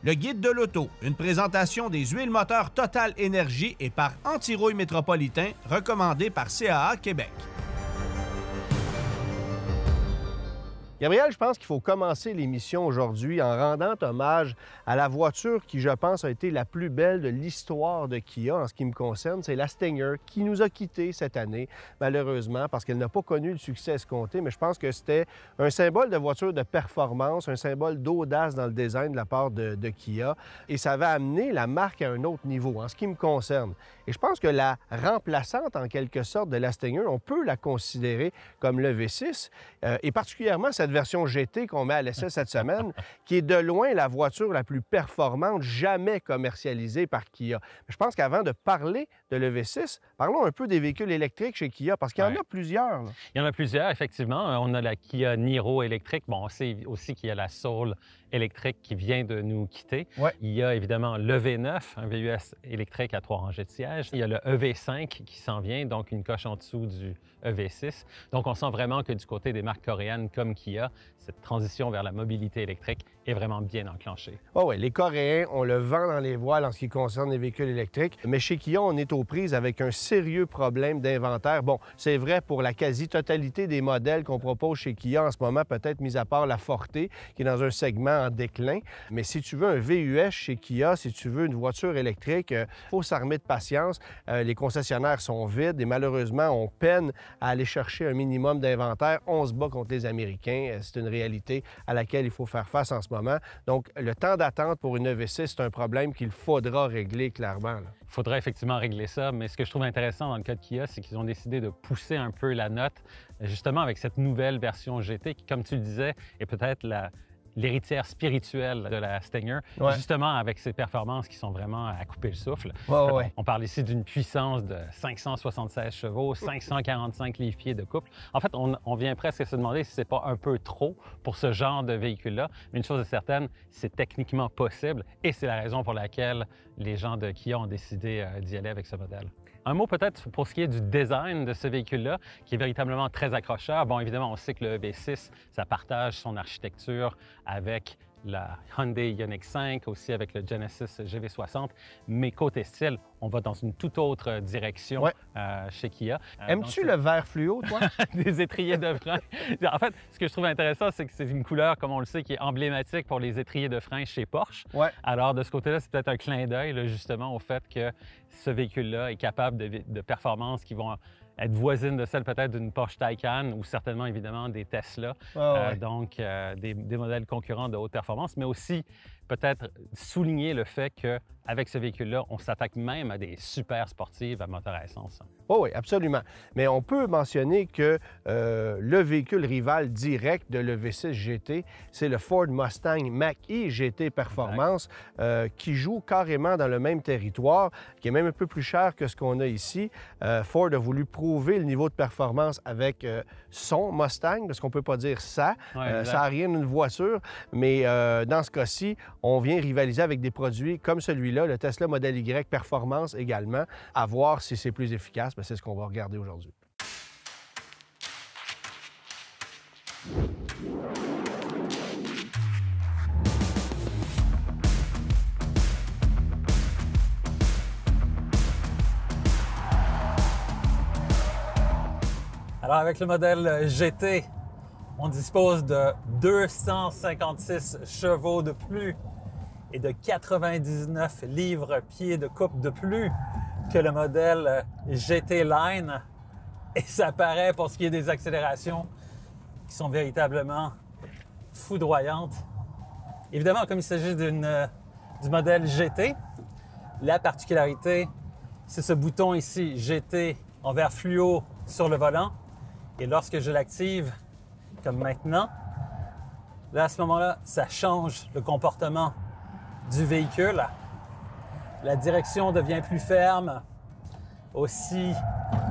Le guide de l'auto, une présentation des huiles moteurs Total Énergie et par Anti-Rouille Métropolitain, recommandé par CAA Québec. Gabriel, je pense qu'il faut commencer l'émission aujourd'hui en rendant hommage à la voiture qui, je pense, a été la plus belle de l'histoire de Kia en ce qui me concerne. C'est la Stinger qui nous a quittés cette année, malheureusement, parce qu'elle n'a pas connu le succès escompté, mais je pense que c'était un symbole de voiture de performance, un symbole d'audace dans le design de la part de Kia, et ça va amener la marque à un autre niveau en ce qui me concerne. Et je pense que la remplaçante, en quelque sorte, de la Stinger, on peut la considérer comme le V6, et particulièrement cette version GT qu'on met à l'essai cette semaine, qui est de loin la voiture la plus performante jamais commercialisée par Kia. Je pense qu'avant de parler de l'EV6, parlons un peu des véhicules électriques chez Kia, parce qu'il y en a plusieurs. Là. Il y en a plusieurs, effectivement. On a la Kia Niro électrique. Bon, on sait aussi qu'il y a la Soul électrique qui vient de nous quitter. Ouais. Il y a évidemment le V9, un VUS électrique à 3 rangées de sièges. Il y a le EV5 qui s'en vient, donc une coche en dessous du EV6. Donc, on sent vraiment que du côté des marques coréennes comme Kia, cette transition vers la mobilité électrique est vraiment bien enclenchée. Oh oui, les Coréens, on le vent dans les voiles en ce qui concerne les véhicules électriques, mais chez Kia, on est aux prises avec un sérieux problème d'inventaire. Bon, c'est vrai pour la quasi-totalité des modèles qu'on propose chez Kia en ce moment, peut-être mis à part la Forte, qui est dans un segment en déclin. Mais si tu veux un VUS chez Kia, si tu veux une voiture électrique, il faut s'armer de patience. Les concessionnaires sont vides et malheureusement, on peine à aller chercher un minimum d'inventaire. On se bat contre les Américains. C'est une réalité à laquelle il faut faire face en ce moment. Donc, le temps d'attente pour une EV6, c'est un problème qu'il faudra régler clairement. Là. Il faudra effectivement régler ça, mais ce que je trouve intéressant dans le cas de Kia, c'est qu'ils ont décidé de pousser un peu la note, justement avec cette nouvelle version GT qui, comme tu le disais, est peut-être l'héritière spirituelle de la Stinger, justement avec ses performances qui sont vraiment à couper le souffle. On parle ici d'une puissance de 576 chevaux, 545 livres-pieds de couple. En fait, on vient presque se demander si c'est pas un peu trop pour ce genre de véhicule-là, mais une chose est certaine, c'est techniquement possible et c'est la raison pour laquelle les gens de Kia ont décidé d'y aller avec ce modèle. Un mot peut-être pour ce qui est du design de ce véhicule-là, qui est véritablement très accrocheur. Bon, évidemment, on sait que le V6, ça partage son architecture avec la Hyundai Ioniq 5, aussi avec le Genesis GV60. Mais côté style, on va dans une toute autre direction chez Kia. Aimes-tu le vert fluo, toi? Des étriers de frein. En fait, ce que je trouve intéressant, c'est que c'est une couleur, comme on le sait, qui est emblématique pour les étriers de frein chez Porsche. Alors, de ce côté-là, c'est peut-être un clin d'œil, justement, au fait que ce véhicule-là est capable de performances qui vont être voisines de celles peut-être d'une Porsche Taycan ou certainement, évidemment, des Tesla. Donc, des modèles concurrents de haute performance, mais aussi peut-être souligner le fait qu'avec ce véhicule-là, on s'attaque même à des super sportives à moteur à essence. Oh oui, absolument. Mais on peut mentionner que le véhicule rival direct de l'EV6 GT, c'est le Ford Mustang Mach-E GT Performance, qui joue carrément dans le même territoire, qui est même un peu plus cher que ce qu'on a ici. Ford a voulu prouver le niveau de performance avec son Mustang, parce qu'on ne peut pas dire ça. Ça n'a rien d'une voiture, mais dans ce cas-ci, on vient rivaliser avec des produits comme celui-là, le Tesla Model Y Performance également, à voir si c'est plus efficace. Bien, c'est ce qu'on va regarder aujourd'hui. Alors, avec le modèle GT, on dispose de 256 chevaux de plus et de 99 livres-pieds de couple de plus que le modèle GT Line. Et ça paraît pour ce qui est des accélérations qui sont véritablement foudroyantes. Évidemment, comme il s'agit du modèle GT, la particularité, c'est ce bouton ici, GT, en vert fluo sur le volant. Et lorsque je l'active, comme maintenant, là, à ce moment-là, ça change le comportement du véhicule. La direction devient plus ferme. Aussi,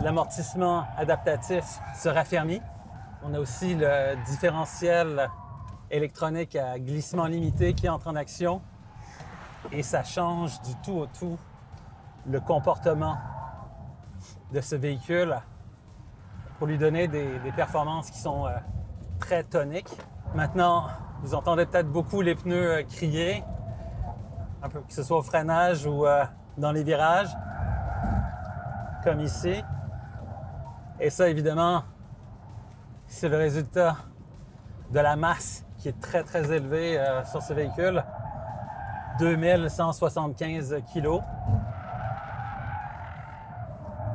l'amortissement adaptatif se raffermit. On a aussi le différentiel électronique à glissement limité qui entre en action. Et ça change du tout au tout le comportement de ce véhicule pour lui donner des performances qui sont très toniques. Maintenant, vous entendez peut-être beaucoup les pneus crier. un peu, que ce soit au freinage ou dans les virages, comme ici. Et ça, évidemment, c'est le résultat de la masse qui est très, très élevée sur ce véhicule. 2175 kg.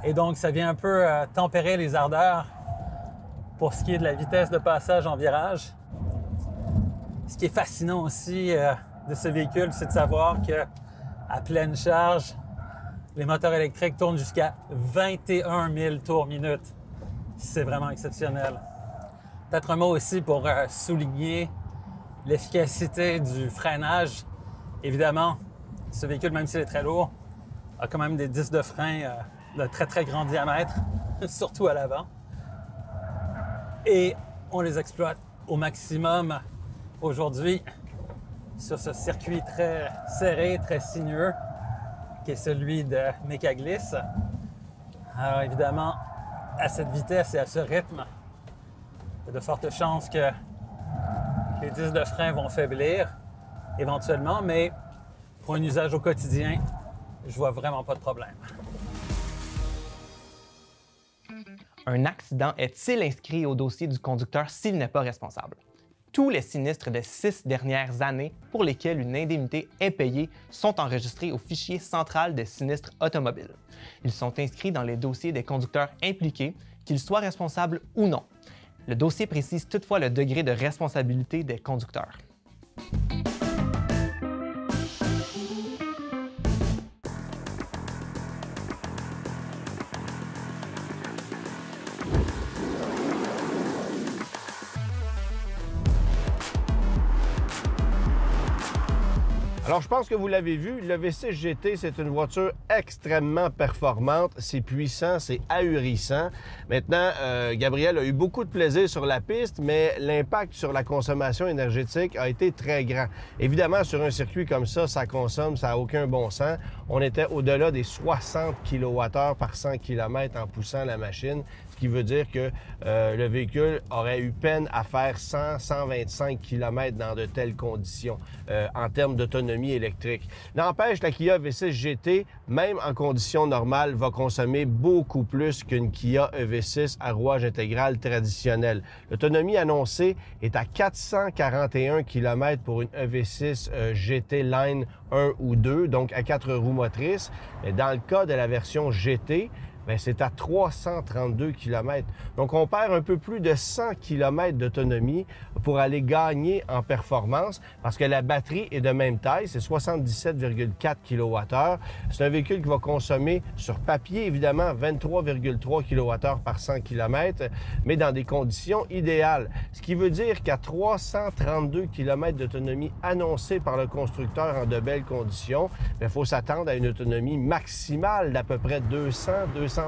Et donc, ça vient un peu tempérer les ardeurs pour ce qui est de la vitesse de passage en virage. Ce qui est fascinant aussi de ce véhicule, c'est de savoir qu'à pleine charge, les moteurs électriques tournent jusqu'à 21 000 tours minute. C'est vraiment exceptionnel. Peut-être un mot aussi pour souligner l'efficacité du freinage. Évidemment, ce véhicule, même s'il est très lourd, a quand même des disques de frein de très, très grand diamètre, surtout à l'avant. Et on les exploite au maximum aujourd'hui sur ce circuit très serré, très sinueux, qui est celui de Mécaglisse. Alors évidemment, à cette vitesse et à ce rythme, il y a de fortes chances que les disques de frein vont faiblir éventuellement, mais pour un usage au quotidien, je vois vraiment pas de problème. Un accident est-il inscrit au dossier du conducteur s'il n'est pas responsable? Tous les sinistres des 6 dernières années pour lesquels une indemnité est payée sont enregistrés au fichier central des sinistres automobiles. Ils sont inscrits dans les dossiers des conducteurs impliqués, qu'ils soient responsables ou non. Le dossier précise toutefois le degré de responsabilité des conducteurs. Alors, je pense que vous l'avez vu, le V6 GT, c'est une voiture extrêmement performante. C'est puissant, c'est ahurissant. Maintenant, Gabriel a eu beaucoup de plaisir sur la piste, mais l'impact sur la consommation énergétique a été très grand. Évidemment, sur un circuit comme ça consomme, ça n'a aucun bon sens. On était au-delà des 60 kWh par 100 km en poussant la machine, ce qui veut dire que le véhicule aurait eu peine à faire 100-125 km dans de telles conditions en termes d'autonomie électrique. N'empêche, la Kia V6 GT, même en conditions normales, va consommer beaucoup plus qu'une Kia EV6 à rouage intégral traditionnelle. L'autonomie annoncée est à 441 km pour une EV6 GT Line 1 ou 2, donc à 4 roues motrices. Mais dans le cas de la version GT, c'est à 332 km. Donc, on perd un peu plus de 100 km d'autonomie pour aller gagner en performance parce que la batterie est de même taille, c'est 77,4 kWh. C'est un véhicule qui va consommer sur papier, évidemment, 23,3 kWh par 100 km, mais dans des conditions idéales. Ce qui veut dire qu'à 332 km d'autonomie annoncée par le constructeur en de belles conditions, il faut s'attendre à une autonomie maximale d'à peu près 225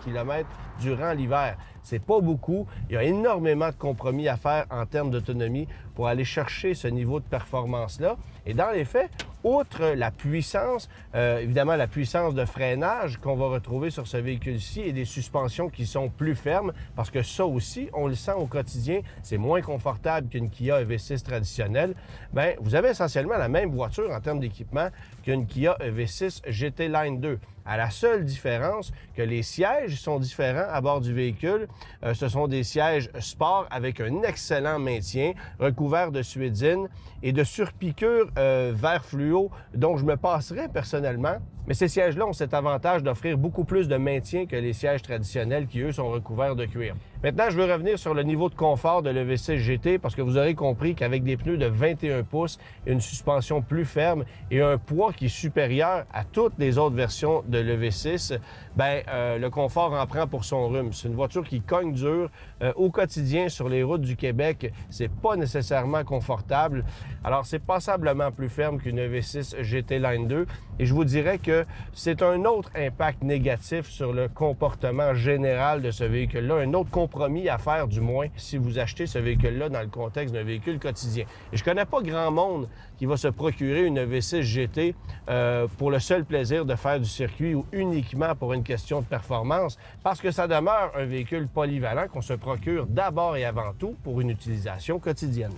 km durant l'hiver. C'est pas beaucoup. Il y a énormément de compromis à faire en termes d'autonomie pour aller chercher ce niveau de performance-là. Et dans les faits, outre la puissance, évidemment la puissance de freinage qu'on va retrouver sur ce véhicule-ci et des suspensions qui sont plus fermes, parce que ça aussi, on le sent au quotidien, c'est moins confortable qu'une Kia EV6 traditionnelle, bien, vous avez essentiellement la même voiture en termes d'équipement qu'une Kia EV6 GT Line 2. À la seule différence que les sièges sont différents à bord du véhicule. Ce sont des sièges sport avec un excellent maintien, recouverts de suédine et de surpiqûres vert fluo dont je me passerais personnellement. Mais ces sièges-là ont cet avantage d'offrir beaucoup plus de maintien que les sièges traditionnels qui, eux, sont recouverts de cuir. Maintenant, je veux revenir sur le niveau de confort de l'EV6 GT parce que vous aurez compris qu'avec des pneus de 21 pouces, une suspension plus ferme et un poids qui est supérieur à toutes les autres versions de l'EV6, le confort en prend pour son rhume. C'est une voiture qui cogne dur au quotidien sur les routes du Québec. C'est pas nécessairement confortable. Alors, c'est passablement plus ferme qu'une EV6 GT Line 2 et je vous dirais que c'est un autre impact négatif sur le comportement général de ce véhicule-là, un autre compromis à faire du moins si vous achetez ce véhicule-là dans le contexte d'un véhicule quotidien. Et je connais pas grand monde qui va se procurer une EV6 GT pour le seul plaisir de faire du circuit ou uniquement pour une question de performance, parce que ça demeure un véhicule polyvalent qu'on se procure d'abord et avant tout pour une utilisation quotidienne.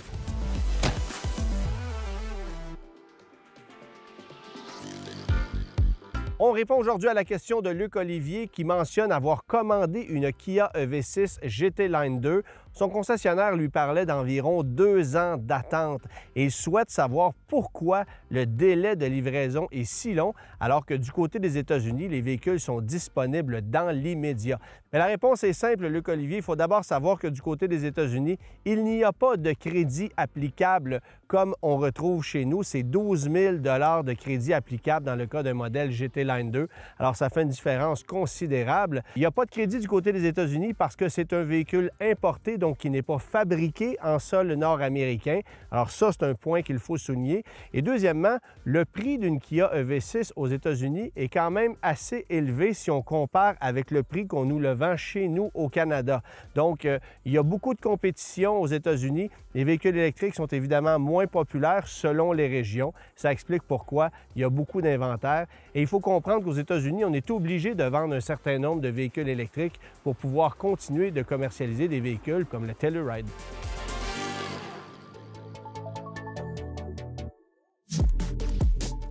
On répond aujourd'hui à la question de Luc Olivier qui mentionne avoir commandé une Kia EV6 GT Line 2. Son concessionnaire lui parlait d'environ 2 ans d'attente et il souhaite savoir pourquoi le délai de livraison est si long alors que du côté des États-Unis, les véhicules sont disponibles dans l'immédiat. Mais la réponse est simple, Luc Olivier. Il faut d'abord savoir que du côté des États-Unis, il n'y a pas de crédit applicable comme on retrouve chez nous. C'est 12 000 de crédit applicable dans le cas d'un modèle GT Line 2. Alors, ça fait une différence considérable. Il n'y a pas de crédit du côté des États-Unis parce que c'est un véhicule importé, donc qui n'est pas fabriqué en sol nord-américain. Alors ça, c'est un point qu'il faut souligner. Et deuxièmement, le prix d'une Kia EV6 aux États-Unis est quand même assez élevé si on compare avec le prix qu'on nous le vend chez nous au Canada. Donc, il y a beaucoup de compétition aux États-Unis. Les véhicules électriques sont évidemment moins populaires selon les régions. Ça explique pourquoi il y a beaucoup d'inventaire. Et il faut comprendre qu'aux États-Unis, on est obligé de vendre un certain nombre de véhicules électriques pour pouvoir continuer de commercialiser des véhicules comme le Telluride.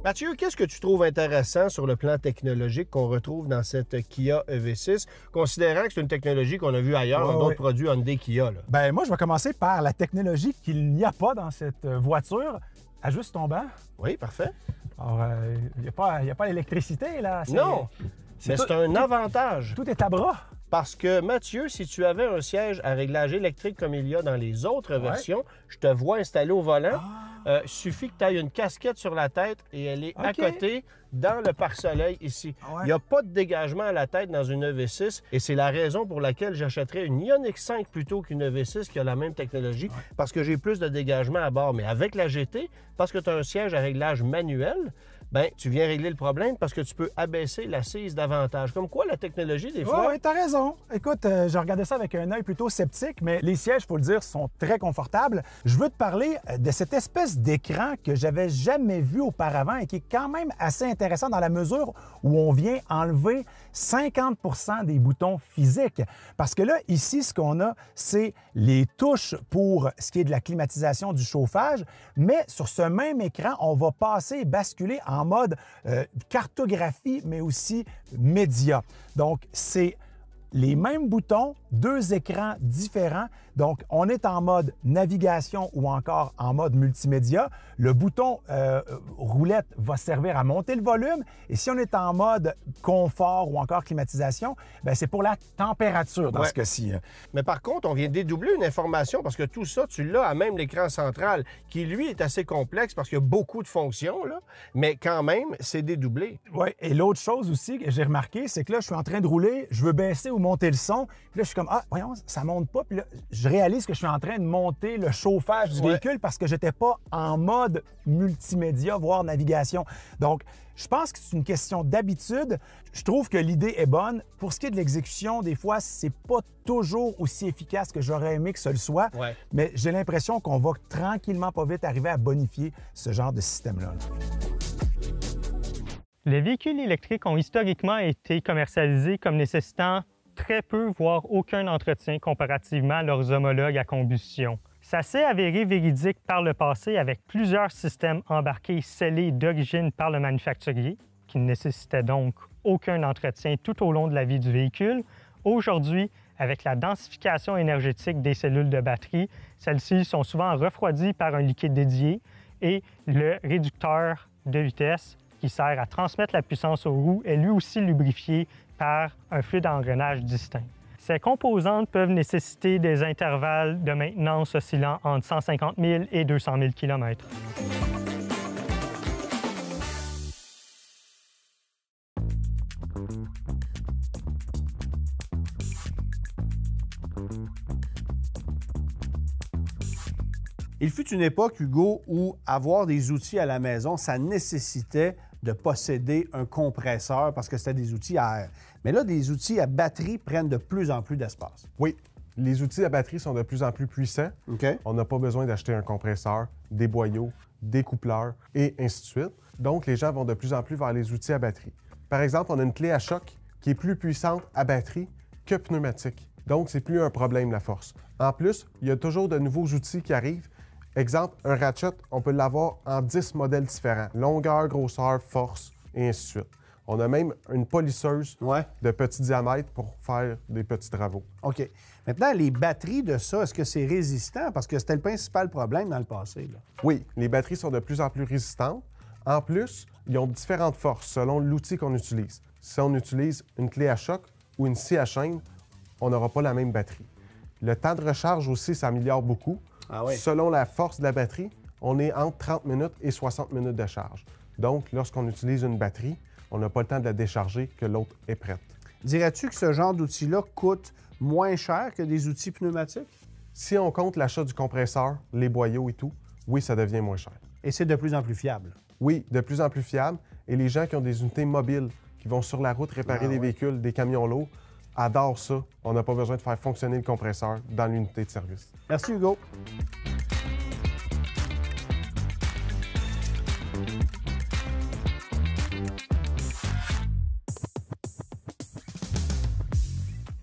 Mathieu, qu'est-ce que tu trouves intéressant sur le plan technologique qu'on retrouve dans cette Kia EV6, considérant que c'est une technologie qu'on a vue ailleurs dans d'autres produits Hyundai Kia? Là? Bien, moi, je vais commencer par la technologie qu'il n'y a pas dans cette voiture. Ajuste ton banc. Oui, parfait. Alors, il n'y a pas l'électricité, là. Non, mais c'est un avantage. Tout est à bras. Parce que, Mathieu, si tu avais un siège à réglage électrique comme il y a dans les autres versions, je te vois installé au volant. Suffit que tu aies une casquette sur la tête et elle est à côté dans le pare-soleil ici. Il n'y a pas de dégagement à la tête dans une EV6 et c'est la raison pour laquelle j'achèterais une Ioniq 5 plutôt qu'une EV6 qui a la même technologie parce que j'ai plus de dégagement à bord. Mais avec la GT, parce que tu as un siège à réglage manuel, bien, tu viens régler le problème parce que tu peux abaisser l'assise davantage. Comme quoi, la technologie, des fois... Oui, t'as raison. Écoute, je regardais ça avec un œil plutôt sceptique, mais les sièges, il faut le dire, sont très confortables. Je veux te parler de cette espèce d'écran que j'avais jamais vu auparavant et qui est quand même assez intéressant dans la mesure où on vient enlever 50 % des boutons physiques. Parce que là, ici, ce qu'on a, c'est les touches pour ce qui est de la climatisation, du chauffage, mais sur ce même écran, on va passer et basculer en mode cartographie, mais aussi média. Donc, c'est les mêmes boutons, 2 écrans différents. Donc, on est en mode navigation ou encore en mode multimédia. Le bouton roulette va servir à monter le volume. Et si on est en mode confort ou encore climatisation, bien, c'est pour la température dans ce cas-ci. Mais par contre, on vient dédoubler une information parce que tout ça, tu l'as à même l'écran central qui, lui, est assez complexe parce qu'il y a beaucoup de fonctions, là, mais quand même, c'est dédoublé. Oui, et l'autre chose aussi que j'ai remarqué, c'est que là, je suis en train de rouler, je veux baisser ou monter le son. Puis là, je suis comme, ah, voyons, ça monte pas. Puis là, je réalise que je suis en train de monter le chauffage du véhicule parce que j'étais pas en mode multimédia, voire navigation. Donc, je pense que c'est une question d'habitude. Je trouve que l'idée est bonne. Pour ce qui est de l'exécution, des fois, c'est pas toujours aussi efficace que j'aurais aimé que ce le soit. Mais j'ai l'impression qu'on va tranquillement, pas vite, arriver à bonifier ce genre de système-là. Les véhicules électriques ont historiquement été commercialisés comme nécessitant très peu, voire aucun entretien comparativement à leurs homologues à combustion. Ça s'est avéré véridique par le passé avec plusieurs systèmes embarqués scellés d'origine par le manufacturier, qui ne nécessitaient donc aucun entretien tout au long de la vie du véhicule. Aujourd'hui, avec la densification énergétique des cellules de batterie, celles-ci sont souvent refroidies par un liquide dédié et le réducteur de vitesse qui sert à transmettre la puissance aux roues est lui aussi lubrifié par un fluide d'engrenage distinct. Ces composantes peuvent nécessiter des intervalles de maintenance oscillant entre 150 000 et 200 000 km. Il fut une époque, Hugo, où avoir des outils à la maison, ça nécessitait de posséder un compresseur parce que c'était des outils à air. Mais là, des outils à batterie prennent de plus en plus d'espace. Oui, les outils à batterie sont de plus en plus puissants. On n'a pas besoin d'acheter un compresseur, des boyaux, des coupleurs et ainsi de suite. Donc, les gens vont de plus en plus vers les outils à batterie. Par exemple, on a une clé à choc qui est plus puissante à batterie que pneumatique. Donc, c'est plus un problème, la force. En plus, il y a toujours de nouveaux outils qui arrivent. Exemple, un ratchet, on peut l'avoir en 10 modèles différents. Longueur, grosseur, force, et ainsi de suite. On a même une polisseuse Ouais. de petit diamètre pour faire des petits travaux. OK. Maintenant, les batteries de ça, est-ce que c'est résistant? Parce que c'était le principal problème dans le passé, là. Oui, les batteries sont de plus en plus résistantes. En plus, ils ont différentes forces selon l'outil qu'on utilise. Si on utilise une clé à choc ou une scie à chaîne, on n'aura pas la même batterie. Le temps de recharge aussi s'améliore beaucoup. Ah oui? Selon la force de la batterie, on est entre 30 minutes et 60 minutes de charge. Donc, lorsqu'on utilise une batterie, on n'a pas le temps de la décharger que l'autre est prête. Dirais-tu que ce genre d'outil-là coûte moins cher que des outils pneumatiques? Si on compte l'achat du compresseur, les boyaux et tout, oui, ça devient moins cher. Et c'est de plus en plus fiable. Oui, de plus en plus fiable. Et les gens qui ont des unités mobiles, qui vont sur la route réparer des véhicules, des camions lourds, adorent ça. On n'a pas besoin de faire fonctionner le compresseur dans l'unité de service. Merci, Hugo.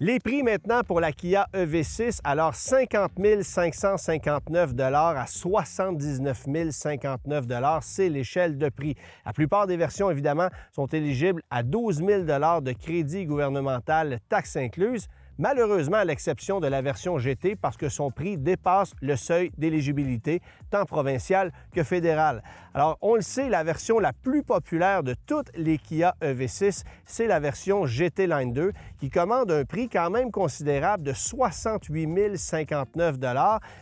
Les prix maintenant pour la Kia EV6, alors 50 559 à 79 059 c'est l'échelle de prix. La plupart des versions, évidemment, sont éligibles à 12 000 de crédit gouvernemental, taxes incluses. Malheureusement, à l'exception de la version GT, parce que son prix dépasse le seuil d'éligibilité, tant provincial que fédéral. Alors, on le sait, la version la plus populaire de toutes les Kia EV6, c'est la version GT Line 2, qui commande un prix quand même considérable de 68 059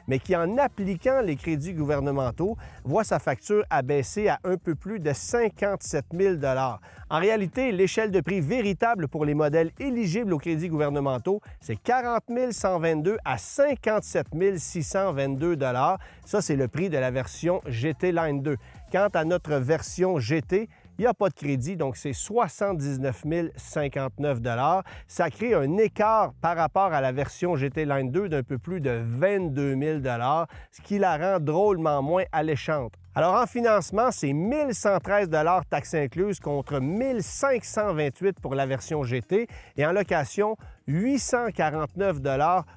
mais qui, en appliquant les crédits gouvernementaux, voit sa facture abaisser à un peu plus de 57 000 En réalité, l'échelle de prix véritable pour les modèles éligibles aux crédits gouvernementaux, c'est 40 122 à 57 622 Ça, c'est le prix de la version GT Line 2. Quant à notre version GT, il n'y a pas de crédit, donc c'est 79 059 Ça crée un écart par rapport à la version GT Line 2 d'un peu plus de 22 000 ce qui la rend drôlement moins alléchante. Alors, en financement, c'est 1 113 taxes incluses contre 1 528 pour la version GT et en location, 849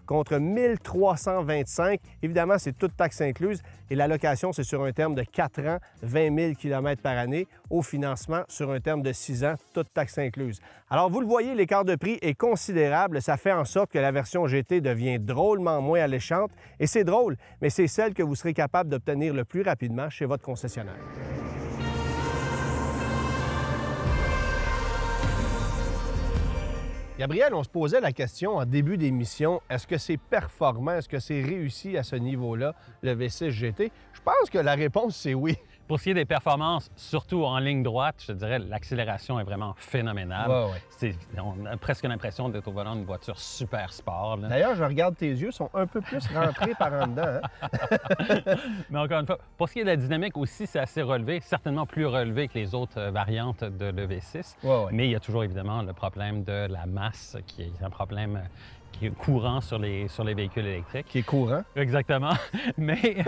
contre 1 325. Évidemment, c'est toute taxe incluse et la location, c'est sur un terme de 4 ans, 20 000 km par année. Au financement, sur un terme de 6 ans, toute taxe incluse. Alors, vous le voyez, l'écart de prix est considérable. Ça fait en sorte que la version GT devient drôlement moins alléchante. Et c'est drôle, mais c'est celle que vous serez capable d'obtenir le plus rapidement chez votre concessionnaire. Gabriel, on se posait la question en début d'émission, est-ce que c'est performant, est-ce que c'est réussi à ce niveau-là, le V6 GT? Je pense que la réponse, c'est oui. Pour ce qui est des performances, surtout en ligne droite, je dirais l'accélération est vraiment phénoménale. On a presque l'impression d'être au volant d'une voiture super sport. D'ailleurs, je regarde tes yeux, sont un peu plus rentrés par en dedans. Hein? Mais encore une fois, pour ce qui est de la dynamique aussi, c'est assez relevé, certainement plus relevé que les autres variantes de l'EV6. Mais il y a toujours évidemment le problème de la masse qui est un problème qui est courant sur les véhicules électriques. Qui est courant. Exactement. Mais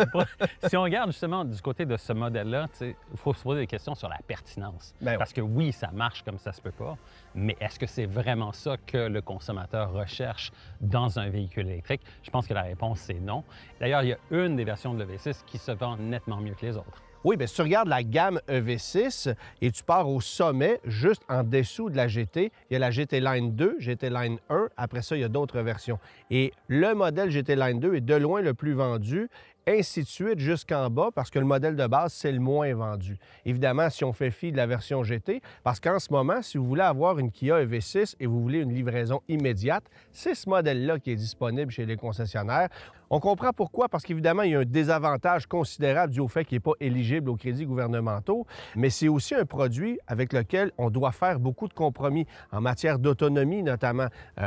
si on regarde justement du côté de ce modèle-là, il faut se poser des questions sur la pertinence. Parce que oui, ça marche comme ça se peut pas, mais est-ce que c'est vraiment ça que le consommateur recherche dans un véhicule électrique? Je pense que la réponse, c'est non. D'ailleurs, il y a une des versions de l'EV6 qui se vend nettement mieux que les autres. Oui, bien, si tu regardes la gamme EV6 et tu pars au sommet, juste en dessous de la GT, il y a la GT Line 2, GT Line 1, après ça, il y a d'autres versions. Et le modèle GT Line 2 est de loin le plus vendu, ainsi de suite jusqu'en bas, parce que le modèle de base, c'est le moins vendu. Évidemment, si on fait fi de la version GT, parce qu'en ce moment, si vous voulez avoir une Kia EV6 et vous voulez une livraison immédiate, c'est ce modèle-là qui est disponible chez les concessionnaires. On comprend pourquoi, parce qu'évidemment, il y a un désavantage considérable dû au fait qu'il n'est pas éligible aux crédits gouvernementaux, mais c'est aussi un produit avec lequel on doit faire beaucoup de compromis en matière d'autonomie notamment,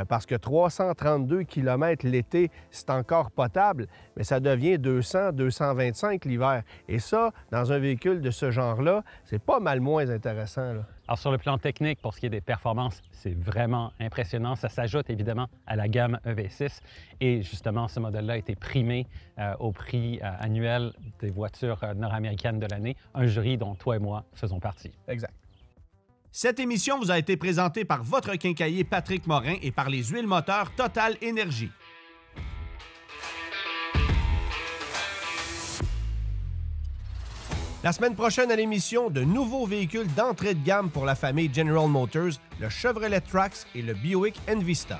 parce que 332 km l'été, c'est encore potable, mais ça devient 200, 225 l'hiver. Et ça, dans un véhicule de ce genre-là, c'est pas mal moins intéressant, là. Alors, sur le plan technique, pour ce qui est des performances, c'est vraiment impressionnant. Ça s'ajoute évidemment à la gamme EV6 et justement, ce modèle-là a été primé au prix annuel des voitures nord-américaines de l'année, un jury dont toi et moi faisons partie. Exact. Cette émission vous a été présentée par votre quincaillier Patrick Morin et par les huiles moteurs Total Énergie. La semaine prochaine à l'émission, de nouveaux véhicules d'entrée de gamme pour la famille General Motors, le Chevrolet Trax et le Buick Envista.